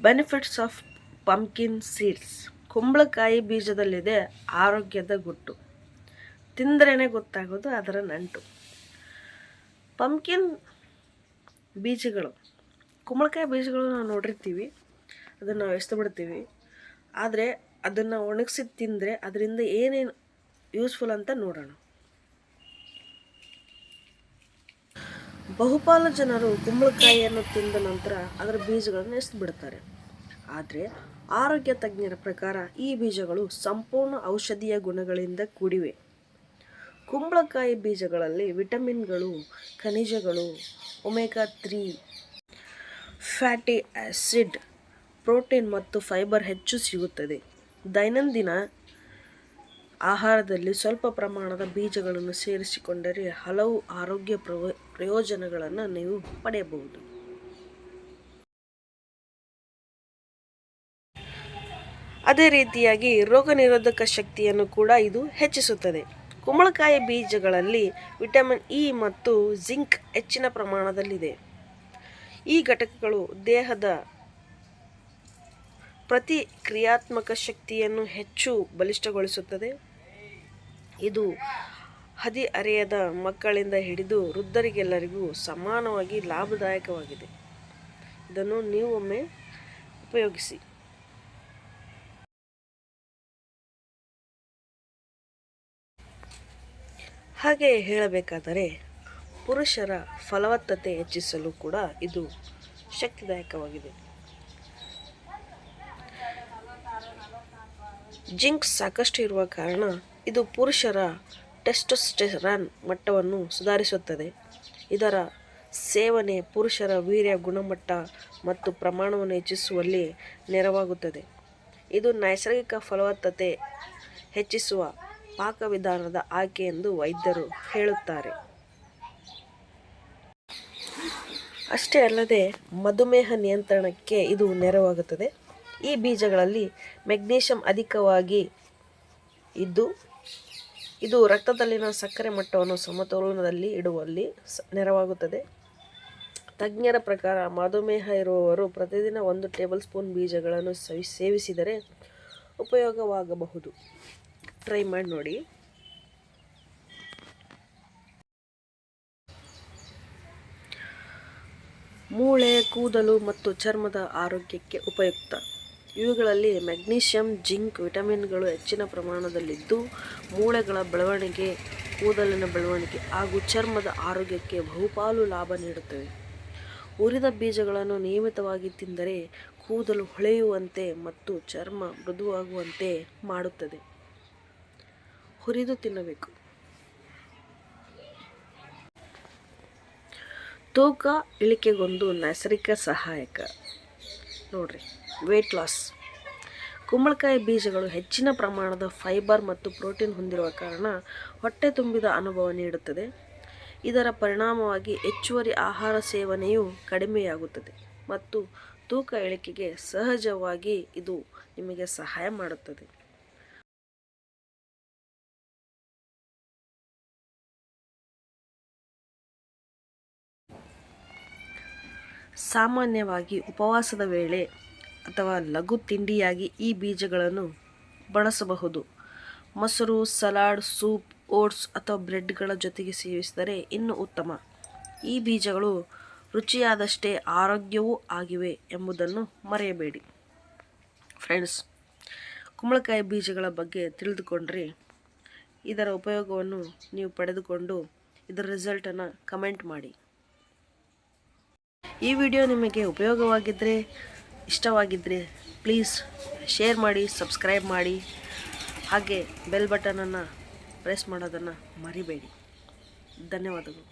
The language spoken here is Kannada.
Benefits of pumpkin seeds. ಕುಂಬಳಕಾಯಿ ಬೀಜದಲ್ಲಿದೆ ಆರೋಗ್ಯದ ಗುಟ್ಟು. ತಿಂದ್ರೇ ಗೊತ್ತಾಗೋದು ಅದರ ನಂಟು. ಪಂಪ್ಕಿನ್ ಬೀಜಗಳು, ಕುಂಬಳಕಾಯಿ ಬೀಜಗಳು ನಾವು ನೋಡಿರ್ತೀವಿ, ಅದನ್ನು ನಾವು ಎಸ್ದು ಬಿಡ್ತೀವಿ. ಆದರೆ ಅದನ್ನು ಒಣಗಿಸಿ ತಿಂದರೆ ಅದರಿಂದ ಏನೇನು ಯೂಸ್ಫುಲ್ ಅಂತ ನೋಡೋಣ. ಬಹುಪಾಲು ಜನರು ಕುಂಬಳಕಾಯಿಯನ್ನು ತಿಂದ ನಂತರ ಅದರ ಬೀಜಗಳನ್ನು ಎಸ್ದು ಬಿಡ್ತಾರೆ. ಆದರೆ ಆರೋಗ್ಯ ತಜ್ಞರ ಪ್ರಕಾರ ಈ ಬೀಜಗಳು ಸಂಪೂರ್ಣ ಔಷಧೀಯ ಗುಣಗಳಿಂದ ಕೂಡಿವೆ. ಕುಂಬಳಕಾಯಿ ಬೀಜಗಳಲ್ಲಿ ವಿಟಮಿನ್ಗಳು, ಖನಿಜಗಳು, ಒಮೆಗಾ 3 ಫ್ಯಾಟಿ ಆಸಿಡ್, ಪ್ರೋಟೀನ್ ಮತ್ತು ಫೈಬರ್ ಹೆಚ್ಚು ಸಿಗುತ್ತದೆ. ದೈನಂದಿನ ಆಹಾರದಲ್ಲಿ ಸ್ವಲ್ಪ ಪ್ರಮಾಣದ ಬೀಜಗಳನ್ನು ಸೇರಿಸಿಕೊಂಡರೆ ಹಲವು ಆರೋಗ್ಯ ಪ್ರಯೋಜನಗಳನ್ನು ನೀವು ಪಡೆಯಬಹುದು. ಅದೇ ರೀತಿಯಾಗಿ ರೋಗ ನಿರೋಧಕ ಶಕ್ತಿಯನ್ನು ಕೂಡ ಇದು ಹೆಚ್ಚಿಸುತ್ತದೆ. ಕುಂಬಳಕಾಯಿ ಬೀಜಗಳಲ್ಲಿ ವಿಟಮಿನ್ ಇ ಮತ್ತು ಜಿಂಕ್ ಹೆಚ್ಚಿನ ಪ್ರಮಾಣದಲ್ಲಿದೆ. ಈ ಘಟಕಗಳು ದೇಹದ ಪ್ರತಿಕ್ರಿಯಾತ್ಮಕ ಶಕ್ತಿಯನ್ನು ಹೆಚ್ಚು ಬಲಿಷ್ಠಗೊಳಿಸುತ್ತದೆ. ಇದು ಹದಿಹರೆಯದ ಮಕ್ಕಳಿಂದ ಹಿಡಿದು ವೃದ್ಧರಿಗೆಲ್ಲರಿಗೂ ಸಮಾನವಾಗಿ ಲಾಭದಾಯಕವಾಗಿದೆ. ಇದನ್ನು ನೀವು ಒಮ್ಮೆ ಉಪಯೋಗಿಸಿ. ಹಾಗೆ ಹೇಳಬೇಕಾದರೆ ಪುರುಷರ ಫಲವತ್ತತೆ ಹೆಚ್ಚಿಸಲು ಕೂಡ ಇದು ಶಕ್ತಿದಾಯಕವಾಗಿದೆ. ಜಿಂಕ್ ಸಾಕಷ್ಟು ಇರುವ ಕಾರಣ ಇದು ಪುರುಷರ ಟೆಸ್ಟೋಸ್ಟೆರಾನ್ ಮಟ್ಟವನ್ನು ಸುಧಾರಿಸುತ್ತದೆ. ಇದರ ಸೇವನೆ ಪುರುಷರ ವೀರ್ಯ ಗುಣಮಟ್ಟ ಮತ್ತು ಪ್ರಮಾಣವನ್ನು ಹೆಚ್ಚಿಸುವಲ್ಲಿ ನೆರವಾಗುತ್ತದೆ. ಇದು ನೈಸರ್ಗಿಕ ಫಲವತ್ತತೆ ಹೆಚ್ಚಿಸುವ ಪಾಕವಿಧಾನದ ಆಯ್ಕೆ ಎಂದು ವೈದ್ಯರು ಹೇಳುತ್ತಾರೆ. ಅಷ್ಟೇ ಅಲ್ಲದೆ ಮಧುಮೇಹ ನಿಯಂತ್ರಣಕ್ಕೆ ಇದು ನೆರವಾಗುತ್ತದೆ. ಈ ಬೀಜಗಳಲ್ಲಿ ಮೆಗ್ನೀಷಿಯಂ ಅಧಿಕವಾಗಿ ಇದ್ದು ಇದು ರಕ್ತದಲ್ಲಿನ ಸಕ್ಕರೆ ಮಟ್ಟವನ್ನು ಸಮತೋಲನದಲ್ಲಿ ಇಡುವಲ್ಲಿ ನೆರವಾಗುತ್ತದೆ. ತಜ್ಞರ ಪ್ರಕಾರ ಮಧುಮೇಹ ಇರುವವರು ಪ್ರತಿದಿನ 1 ಟೇಬಲ್ ಸ್ಪೂನ್ ಬೀಜಗಳನ್ನು ಸೇವಿಸಿದರೆ ಉಪಯೋಗವಾಗಬಹುದು. ಟ್ರೈ ಮಾಡಿ ನೋಡಿ. ಮೂಳೆ, ಕೂದಲು ಮತ್ತು ಚರ್ಮದ ಆರೋಗ್ಯಕ್ಕೆ ಉಪಯುಕ್ತ. ಇವುಗಳಲ್ಲಿ ಮೆಗ್ನೀಷಿಯಂ, ಜಿಂಕ್, ವಿಟಮಿನ್ಗಳು ಹೆಚ್ಚಿನ ಪ್ರಮಾಣದಲ್ಲಿದ್ದು ಮೂಳೆಗಳ ಬೆಳವಣಿಗೆ, ಕೂದಲಿನ ಬೆಳವಣಿಗೆ ಹಾಗೂ ಚರ್ಮದ ಆರೋಗ್ಯಕ್ಕೆ ಬಹುಪಾಲು ಲಾಭ ನೀಡುತ್ತವೆ. ಹುರಿದ ಬೀಜಗಳನ್ನು ನಿಯಮಿತವಾಗಿ ತಿಂದರೆ ಕೂದಲು ಹೊಳೆಯುವಂತೆ ಮತ್ತು ಚರ್ಮ ಮೃದುವಾಗುವಂತೆ ಮಾಡುತ್ತದೆ. ಹುರಿದು ತಿನ್ನಬೇಕು. ತೂಕ ಇಳಿಕೆಗೊಂದು ನೈಸರ್ಗಿಕ ಸಹಾಯಕ. ನೋಡ್ರಿ, ವೇಟ್ ಲಾಸ್. ಕುಂಬಳಕಾಯಿ ಬೀಜಗಳು ಹೆಚ್ಚಿನ ಪ್ರಮಾಣದ ಫೈಬರ್ ಮತ್ತು ಪ್ರೋಟೀನ್ ಹೊಂದಿರುವ ಕಾರಣ ಹೊಟ್ಟೆ ತುಂಬಿದ ಅನುಭವ ನೀಡುತ್ತದೆ. ಇದರ ಪರಿಣಾಮವಾಗಿ ಹೆಚ್ಚುವರಿ ಆಹಾರ ಸೇವನೆಯು ಕಡಿಮೆಯಾಗುತ್ತದೆ ಮತ್ತು ತೂಕ ಇಳಿಕೆಗೆ ಸಹಜವಾಗಿ ಇದು ನಿಮಗೆ ಸಹಾಯ ಮಾಡುತ್ತದೆ. ಸಾಮಾನ್ಯವಾಗಿ ಉಪವಾಸದ ವೇಳೆ ಅಥವಾ ಲಘು ತಿಂಡಿಯಾಗಿ ಈ ಬೀಜಗಳನ್ನು ಬಳಸಬಹುದು. ಮೊಸರು, ಸಲಾಡ್, ಸೂಪ್, ಓಟ್ಸ್ ಅಥವಾ ಬ್ರೆಡ್ಗಳ ಜೊತೆಗೆ ಸೇವಿಸಿದರೆ ಇನ್ನೂ ಉತ್ತಮ. ಈ ಬೀಜಗಳು ರುಚಿಯಾದಷ್ಟೇ ಆರೋಗ್ಯವೂ ಆಗಿವೆ ಎಂಬುದನ್ನು ಮರೆಯಬೇಡಿ. ಫ್ರೆಂಡ್ಸ್, ಕುಂಬಳಕಾಯಿ ಬೀಜಗಳ ಬಗ್ಗೆ ತಿಳಿದುಕೊಂಡ್ರೆ ಇದರ ಉಪಯೋಗವನ್ನು ನೀವು ಪಡೆದುಕೊಂಡು ಇದರ ರಿಸಲ್ಟನ್ನು ಕಮೆಂಟ್ ಮಾಡಿ. ಈ ವಿಡಿಯೋ ನಿಮಗೆ ಉಪಯೋಗವಾಗಿದ್ದರೆ, ಇಷ್ಟವಾಗಿದ್ದರೆ ಪ್ಲೀಸ್ ಶೇರ್ ಮಾಡಿ, ಸಬ್ಸ್ಕ್ರೈಬ್ ಮಾಡಿ, ಹಾಗೆ ಬೆಲ್ ಬಟನನ್ನು ಪ್ರೆಸ್ ಮಾಡೋದನ್ನು ಮರಿಬೇಡಿ. ಧನ್ಯವಾದಗಳು.